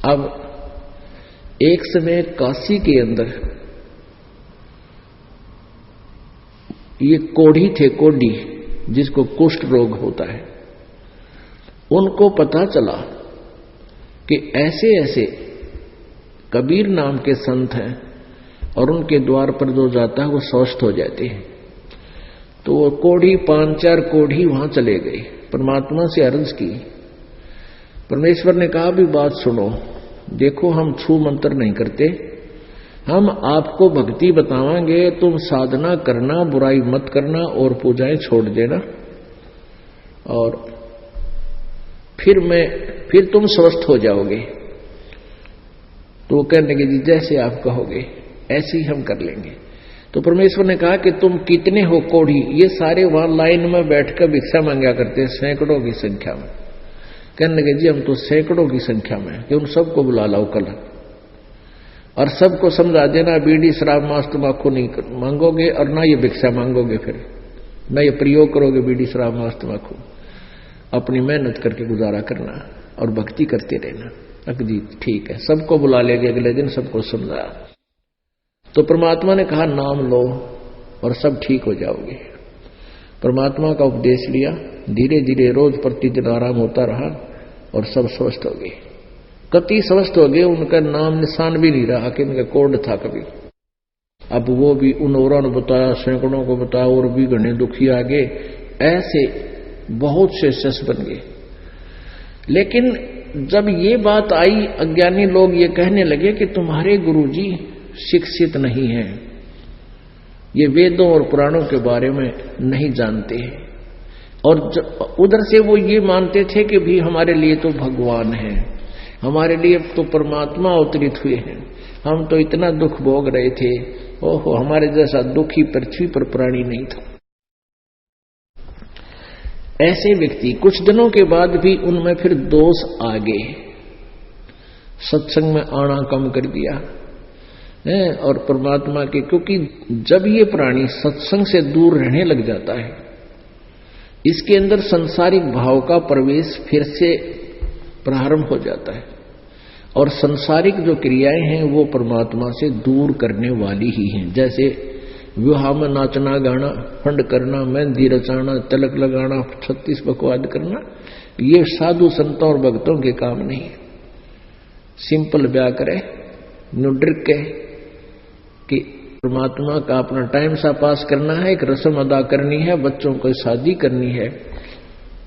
अब एक समय काशी के अंदर ये कोढ़ी थे, कोढ़ी जिसको कुष्ठ रोग होता है, उनको पता चला कि ऐसे ऐसे कबीर नाम के संत हैं और उनके द्वार पर जो जाता है वो स्वस्थ हो जाते हैं। तो वो कोढ़ी 5-4 कोढ़ी वहां चले गए, परमात्मा से अर्ज की। परमेश्वर ने कहा भी बात सुनो, देखो हम छू मंत्र नहीं करते, हम आपको भक्ति बतावांगे, तुम साधना करना, बुराई मत करना और पूजाएं छोड़ देना, और फिर तुम स्वस्थ हो जाओगे। तो वो कहने लगे जी जैसे आप कहोगे ऐसे ही हम कर लेंगे। तो परमेश्वर ने कहा कि तुम कितने हो कोढ़ी? ये सारे वहां लाइन में बैठकर भिक्षा मांगा करते हैं, सैकड़ों की संख्या में। कहने लगे जी हम तो सैकड़ों की संख्या में, कि उन सबको बुला लाओ कल और सबको समझा देना बीड़ी शराब मांस तंबाकू नहीं मांगोगे और ना ये भिक्षा मांगोगे, फिर ना ये प्रयोग करोगे बीड़ी शराब मांस तंबाकू, अपनी मेहनत करके गुजारा करना और भक्ति करते रहना। अगदी ठीक है, सबको बुला लेंगे अगले दिन, सबको समझाया। तो परमात्मा ने कहा नाम लो और सब ठीक हो जाओगे। परमात्मा का उपदेश लिया, धीरे धीरे रोज प्रतिदिन आराम होता रहा और सब स्वस्थ हो गए, कति स्वस्थ हो गए। उनका नाम निशान भी नहीं रहा कि इनका कोढ़ था कभी। अब वो भी उन औरों ने बताया, सैकड़ों को बताया, और भी घने दुखी आ गए, ऐसे बहुत से शिष्य बन गए। लेकिन जब ये बात आई, अज्ञानी लोग ये कहने लगे कि तुम्हारे गुरुजी शिक्षित नहीं हैं, ये वेदों और पुराणों के बारे में नहीं जानते हैं, और उधर से वो ये मानते थे कि भी हमारे लिए तो भगवान है, हमारे लिए तो परमात्मा अवतरित हुए हैं, हम तो इतना दुख भोग रहे थे, ओहो हमारे जैसा दुखी पृथ्वी पर प्राणी नहीं था। ऐसे व्यक्ति कुछ दिनों के बाद भी उनमें फिर दोष आ गए, सत्संग में आना कम कर दिया है, और परमात्मा के, क्योंकि जब ये प्राणी सत्संग से दूर रहने लग जाता है, इसके अंदर संसारिक भाव का प्रवेश फिर से प्रारंभ हो जाता है, और संसारिक जो क्रियाएं हैं वो परमात्मा से दूर करने वाली ही हैं। जैसे विवाह में नाचना गाना, फंड करना, मेहंदी रचाना, तिलक लगाना, 36 बकवाद करना, ये साधु संतों और भक्तों के काम नहीं है। सिंपल ब्याह करे, न्यूड्रिक के कि परमात्मा का अपना टाइम सा पास करना है, एक रस्म अदा करनी है, बच्चों को शादी करनी है,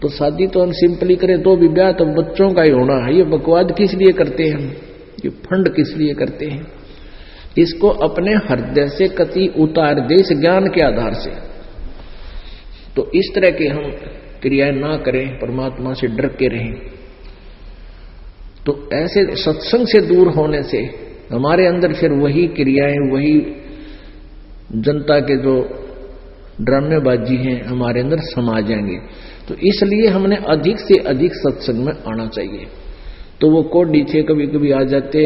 तो शादी तो हम सिंपली करें, तो भी ब्याह तो बच्चों का ही होना है। ये बकवाद किस लिए करते हैं, ये फंड किस लिए करते हैं? इसको अपने हृदय से कति उतार दे, इस ज्ञान के आधार से। तो इस तरह के हम क्रियाएं ना करें, परमात्मा से डर के रहें। तो ऐसे सत्संग से दूर होने से हमारे अंदर फिर वही क्रियाएं, वही जनता के जो ड्रामेबाजी हैं हमारे अंदर समा जाएंगे। तो इसलिए हमने अधिक से अधिक सत्संग में आना चाहिए। तो वो कोढ़ी थे, कभी कभी आ जाते,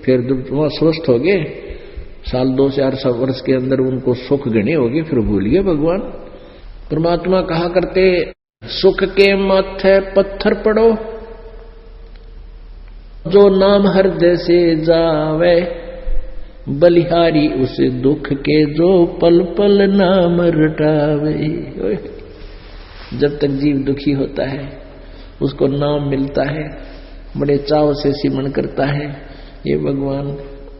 फिर वहां स्वस्थ हो गए, साल 2-4 वर्ष के अंदर उनको सुख गणे हो गए, फिर भूल गए भगवान। परमात्मा कहा करते, सुख के माथे पत्थर पड़ो, जो नाम हृदय से जावे, बलिहारी उस दुख के जो पल पल नाम रटावे। जब तक जीव दुखी होता है, उसको नाम मिलता है, बड़े चाव से सिमरण करता है, ये भगवान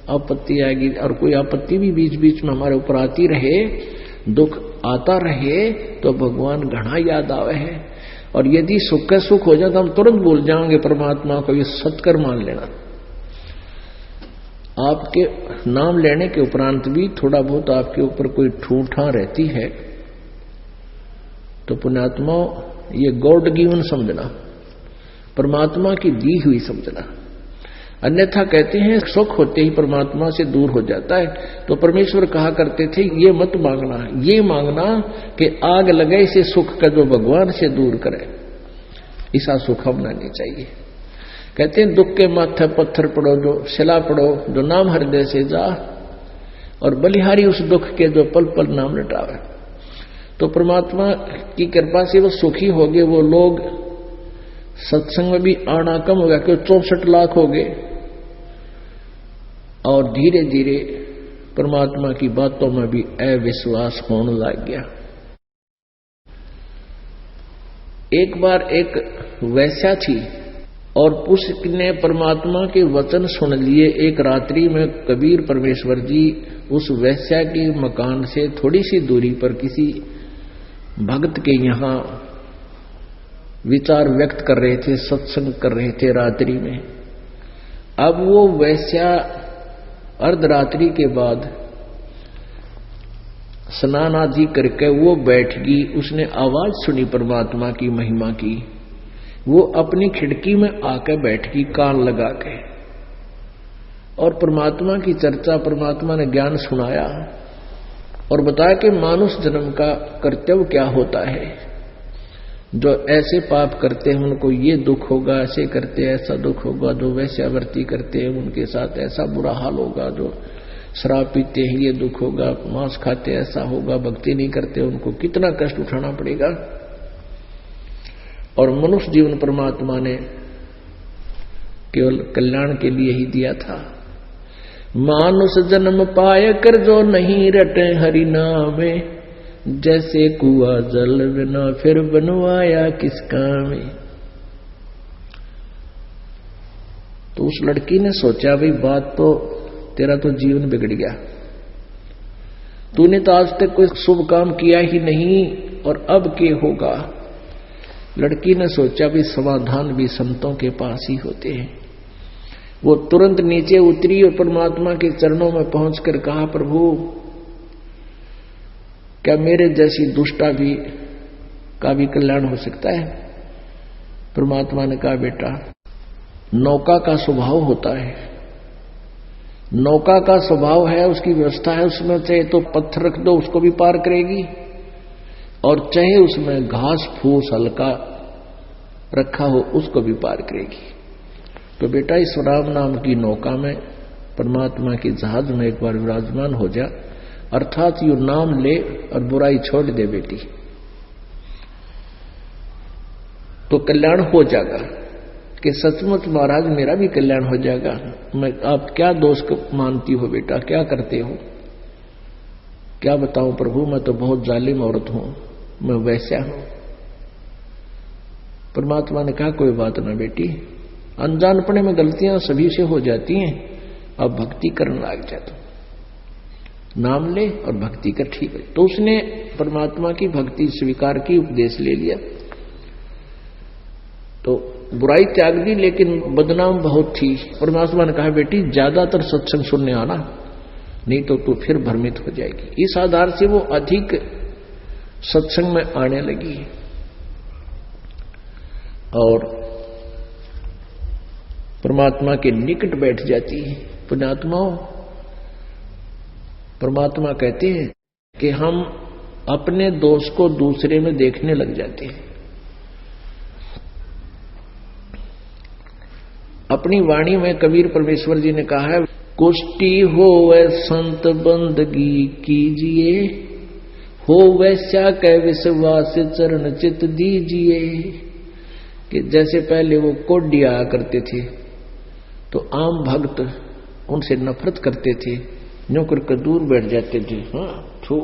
आपत्ति आएगी, और कोई आपत्ति भी बीच बीच में हमारे ऊपर आती रहे, दुख आता रहे, तो भगवान घना याद आवे है। और यदि सुख का सुख हो जाए तो हम तुरंत भूल जाएंगे परमात्मा को, ये सत्कर मान लेना। आपके नाम लेने के उपरांत भी थोड़ा बहुत आपके ऊपर कोई ठूठा रहती है, तो पुण्यात्मा ये गॉड गिवन समझना, परमात्मा की दी हुई समझना। अन्यथा कहते हैं सुख होते ही परमात्मा से दूर हो जाता है। तो परमेश्वर कहा करते थे, ये मत मांगना, ये मांगना कि आग लगे इसे सुख का जो भगवान से दूर करे, ऐसा सुख हमना नहीं चाहिए। कहते हैं दुख के माथे पत्थर पड़ो, जो शिला पड़ो, जो नाम हृदय से जा, और बलिहारी उस दुख के जो पल पल नाम लटावे। तो परमात्मा की कृपा से वो सुखी हो गए। वो लोग सत्संग में भी आना कम हो गया, क्योंकि 64 लाख हो गए, और धीरे धीरे परमात्मा की बातों में भी अविश्वास होने लग गया। एक बार एक वैश्या थी और उसने परमात्मा के वचन सुन लिए। एक रात्रि में कबीर परमेश्वर जी उस वैश्या के मकान से थोड़ी सी दूरी पर किसी भक्त के यहाँ विचार व्यक्त कर रहे थे, सत्संग कर रहे थे रात्रि में। अब वो वैश्या अर्धरात्रि के बाद स्नान आदि करके वो बैठ गई। उसने आवाज सुनी परमात्मा की महिमा की। वो अपनी खिड़की में आकर बैठ गई कान लगा के, और परमात्मा की चर्चा, परमात्मा ने ज्ञान सुनाया और बताया कि मानुष जन्म का कर्तव्य क्या होता है। जो ऐसे पाप करते हैं उनको ये दुख होगा, ऐसे करते ऐसा दुख होगा, जो वैश्यावृत्ति करते हैं उनके साथ ऐसा बुरा हाल होगा, जो शराब पीते हैं ये दुख होगा, मांस खाते ऐसा होगा, भक्ति नहीं करते उनको कितना कष्ट उठाना पड़ेगा। और मनुष्य जीवन परमात्मा ने केवल कल्याण के लिए ही दिया था। मानुष जन्म पाए कर जो नहीं रटे हरि नामे, जैसे कुआं जल बिना फिर बनवाया किस काम में। तो उस लड़की ने सोचा भाई बात तो तेरा तो जीवन बिगड़ गया, तूने तो आज तक कोई शुभ काम किया ही नहीं और अब के होगा। लड़की ने सोचा भी समाधान भी संतों के पास ही होते हैं। वो तुरंत नीचे उतरी और परमात्मा के चरणों में पहुंचकर कहा, प्रभु क्या मेरे जैसी दुष्टा भी का भी कल्याण हो सकता है? परमात्मा ने कहा, बेटा नौका का स्वभाव होता है, नौका का स्वभाव है, उसकी व्यवस्था है, उसमें चाहे तो पत्थर रख दो उसको भी पार करेगी, और चाहे उसमें घास फूस हल्का रखा हो उसको भी पार करेगी। तो बेटा इस राम नाम की नौका में, परमात्मा की जहाज में एक बार विराजमान हो जा, अर्थात यू नाम ले और बुराई छोड़ दे बेटी, तो कल्याण हो जाएगा। कि सचमुच महाराज मेरा भी कल्याण हो जाएगा। मैं आप क्या दोष मानती हो बेटा, क्या करते हो? क्या बताऊं प्रभु, मैं तो बहुत जालिम औरत हूं, मैं वैश्या हूं। परमात्मा ने कहा, कोई बात ना बेटी, अनजानपने में गलतियां सभी से हो जाती हैं, अब भक्ति करने लग जा, तो नाम ले और भक्ति कर, ठीक है। तो उसने परमात्मा की भक्ति स्वीकार की, उपदेश ले लिया, तो बुराई त्याग दी, लेकिन बदनाम बहुत थी। परमात्मा ने कहा, बेटी ज्यादातर सत्संग सुनने आना, नहीं तो तू फिर भ्रमित हो जाएगी। इस आधार से वो अधिक सत्संग में आने लगी और परमात्मा के निकट बैठ जाती है। पुण्यात्माओं, परमात्मा कहते हैं कि हम अपने दोष को दूसरे में देखने लग जाते हैं। अपनी वाणी में कबीर परमेश्वर जी ने कहा है, कुष्टि हो वै संत बंदगी कीजिए, हो वैश्या कै विश्वास चरण चित दीजिए। कि जैसे पहले वो कोड्डी आया करते थे तो आम भक्त उनसे नफरत करते थे, न्यों करके दूर बैठ जाते थे, हाँ छो।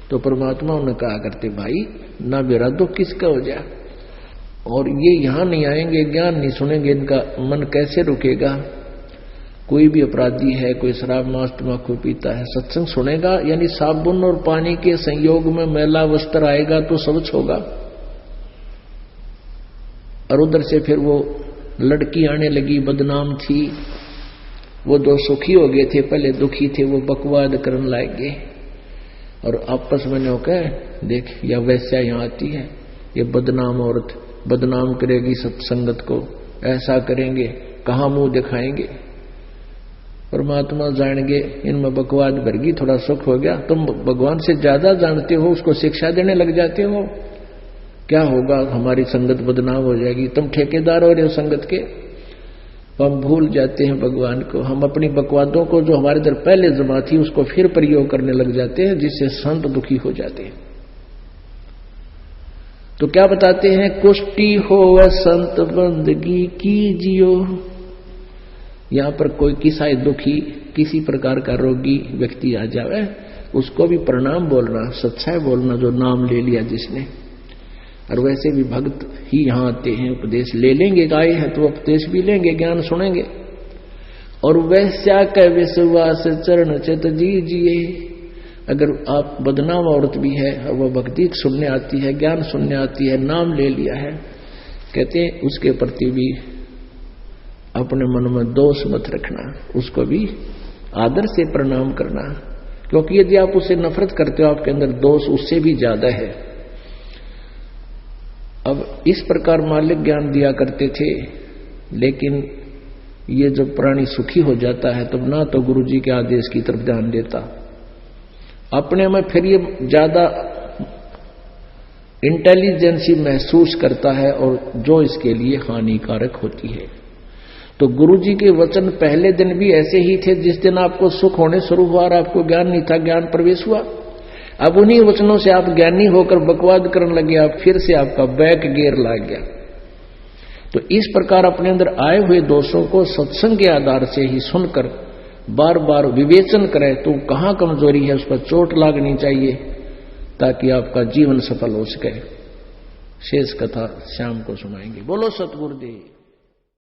तो परमात्मा उन्हें कहा करते, भाई ना मेरा दुख किसका हो जाए, और ये यहां नहीं आएंगे, ज्ञान नहीं सुनेंगे, इनका मन कैसे रुकेगा। कोई भी अपराधी है, कोई शराब मांस तंबाकू पीता है, सत्संग सुनेगा, यानी साबुन और पानी के संयोग में मैला वस्त्र आएगा तो स्वच्छ होगा। और उधर से फिर वो लड़की आने लगी, बदनाम थी, वो दो सुखी हो गए थे, पहले दुखी थे, वो बकवाद करने लागे और आपस में नो कह, देख या वैश्या यहाँ आती है, ये बदनाम औरत बदनाम करेगी सत्संगत को, ऐसा करेंगे, कहां मुंह दिखाएंगे। परमात्मा जानेंगे इनमें बकवाद भरगी, थोड़ा सुख हो गया, तुम भगवान से ज्यादा जानते हो, उसको शिक्षा देने लग जाते हो, क्या होगा, हमारी संगत बदनाम हो जाएगी, तुम ठेकेदार हो रहे हो संगत के। हम भूल जाते हैं भगवान को, हम अपनी बकवादों को जो हमारे इधर पहले जमा थी उसको फिर प्रयोग करने लग जाते हैं, जिससे संत दुखी हो जाते हैं। तो क्या बताते हैं, कुष्टि हो वह संत बंदगी कीजियो, यहाँ पर कोई किसा दुखी किसी प्रकार का रोगी व्यक्ति आ जावे, उसको भी प्रणाम बोलना, सच्चाई बोलना, जो नाम ले लिया जिसने। और वैसे भी भक्त ही यहाँ आते हैं, उपदेश ले लेंगे, आए हैं तो उपदेश भी लेंगे, ज्ञान सुनेंगे। और वैश्या का विश्वास चरण चित जीजिए। अगर आप बदनाम औरत भी है और वह भक्ति सुनने आती है, ज्ञान सुनने आती है, नाम ले लिया है, कहते हैं उसके प्रति भी अपने मन में दोष मत रखना, उसको भी आदर से प्रणाम करना, क्योंकि यदि आप उससे नफरत करते हो आपके अंदर दोष उससे भी ज्यादा है। अब इस प्रकार मालिक ज्ञान दिया करते थे, लेकिन ये जब प्राणी सुखी हो जाता है तब ना तो गुरुजी के आदेश की तरफ ध्यान देता, अपने में फिर ये ज्यादा इंटेलिजेंसी महसूस करता है और जो इसके लिए हानिकारक होती है। तो गुरुजी के वचन पहले दिन भी ऐसे ही थे, जिस दिन आपको सुख होने शुरू हुआ और आपको ज्ञान नहीं था, ज्ञान प्रवेश हुआ, अब उन्हीं वचनों से आप ज्ञानी होकर बकवाद करने लगे, आप फिर से आपका बैक गियर लग गया। तो इस प्रकार अपने अंदर आए हुए दोषों को सत्संग के आधार से ही सुनकर बार बार विवेचन करें, तो कहाँ कमजोरी है उस पर चोट लागनी चाहिए, ताकि आपका जीवन सफल हो सके। शेष कथा शाम को सुनाएंगे। बोलो सतगुरुदेव।